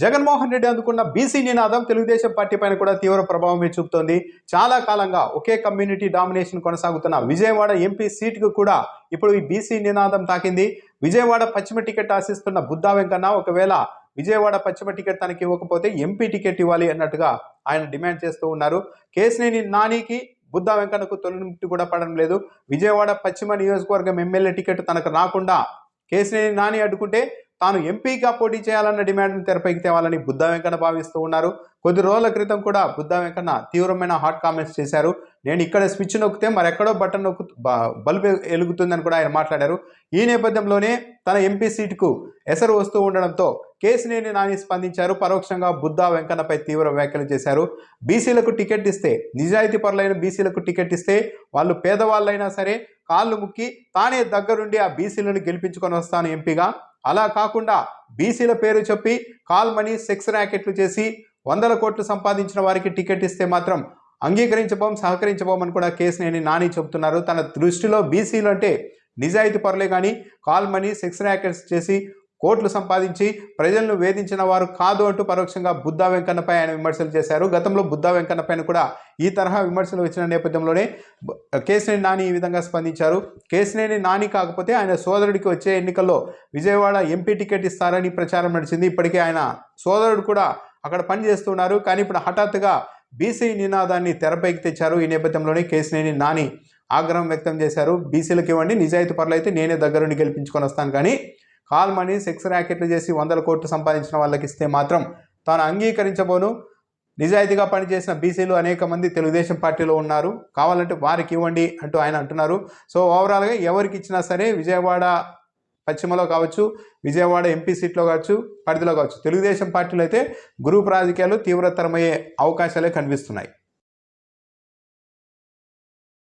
జగన్మోహన్ రెడ్డి అందుకున్న బీసీ నినాదం తెలుగుదేశం పార్టీ పైన కూడా తీవ్ర ప్రభావం చూపుతోంది. చాలా కాలంగా ఒకే కమ్యూనిటీ డామినేషన్ కొనసాగుతున్న విజయవాడ ఎంపీ సీటుకు కూడా ఇప్పుడు ఈ బీసీ నినాదం తాకింది. విజయవాడ పశ్చిమ టికెట్ ఆశిస్తున్న బుద్దా వెంకన్న ఒకవేళ విజయవాడ పశ్చిమ టికెట్ తనకి ఇవ్వకపోతే ఎంపీ టికెట్ ఇవ్వాలి అన్నట్టుగా ఆయన డిమాండ్ చేస్తూ ఉన్నారు. కేశినేని నానికి బుద్దా వెంకన్నకు తొలిముట్టు కూడా పడడం లేదు. విజయవాడ పశ్చిమ నియోజకవర్గం ఎమ్మెల్యే టికెట్ తనకు రాకుండా కేశినేని నాని అడ్డుకుంటే తాను ఎంపీగా పోటీ చేయాలన్న డిమాండ్ను తెరపైకి తేవాలని బుద్దా వెంకన్న భావిస్తూ ఉన్నారు. కొద్ది రోజుల క్రితం కూడా బుద్దా వెంకన్న తీవ్రమైన హాట్ కామెంట్స్ చేశారు. నేను ఇక్కడ స్విచ్ నొక్కితే మరెక్కడో బటన్ బల్బు వెలుగుతుందని కూడా ఆయన మాట్లాడారు. ఈ నేపథ్యంలోనే తన ఎంపీ సీటుకు ఎసరు వస్తూ ఉండడంతో కేశినేని నాని స్పందించారు. పరోక్షంగా బుద్దా వెంకన్నపై తీవ్ర వ్యాఖ్యలు చేశారు. బీసీలకు టికెట్ ఇస్తే, నిజాయితీ పరులైన బీసీలకు టికెట్ ఇస్తే వాళ్ళు పేదవాళ్ళైనా సరే కాళ్ళు ముక్కి తానే దగ్గరుండి ఆ బీసీలను గెలిపించుకొని వస్తాను ఎంపీగా. అలా కాకుండా బీసీల పేరు చెప్పి కాల్ మనీ సెక్స్ ర్యాకెట్లు చేసి 100 కోట్లు సంపాదించిన వారికి టికెట్ ఇస్తే మాత్రం అంగీకరించబోం, సహకరించబోమని కూడా కేశినేని నాని చెబుతున్నారు. తన దృష్టిలో బీసీలు అంటే నిజాయితీ పరులే కానీ కాల్ మనీ సెక్స్ ర్యాకెట్స్ చేసి కోట్లు సంపాదించి ప్రజలను వేధించిన వారు కాదు అంటూ పరోక్షంగా బుద్దా వెంకన్నపై ఆయన విమర్శలు చేశారు. గతంలో బుద్దా వెంకన్న పైన కూడా ఈ తరహా విమర్శలు వచ్చిన నేపథ్యంలోనే కేశినేని నాని ఈ విధంగా స్పందించారు. కేశినేని నాని కాకపోతే ఆయన సోదరుడికి వచ్చే ఎన్నికల్లో విజయవాడ ఎంపీ టికెట్ ఇస్తారని ప్రచారం నడిచింది. ఇప్పటికే ఆయన సోదరుడు కూడా అక్కడ పనిచేస్తున్నారు. కానీ ఇప్పుడు హఠాత్తుగా బీసీ నినాదాన్ని తెరపైకి తెచ్చారు. ఈ నేపథ్యంలోనే కేశినేని నాని ఆగ్రహం వ్యక్తం చేశారు. బీసీలకు ఇవ్వండి, నిజాయితీ పరులైతే నేనే దగ్గరుండి గెలిపించుకొని వస్తాను, కానీ కాల్ మనీ సెక్స్ ర్యాకెట్లు చేసి 100 కోట్లు సంపాదించిన వాళ్ళకి ఇస్తే మాత్రం తాను అంగీకరించబోను. నిజాయితీగా పనిచేసిన బీసీలు అనేక మంది తెలుగుదేశం పార్టీలో ఉన్నారు, కావాలంటే వారికి ఇవ్వండి అంటూ ఆయన అంటున్నారు. సో ఓవరాల్గా ఎవరికి ఇచ్చినా సరే విజయవాడ పశ్చిమలో కావచ్చు, విజయవాడ ఎంపీ సీట్లో కావచ్చు, పరిధిలో కావచ్చు, తెలుగుదేశం పార్టీలో అయితే గ్రూప్ రాజకీయాలు తీవ్రతరమయ్యే అవకాశాలే కనిపిస్తున్నాయి.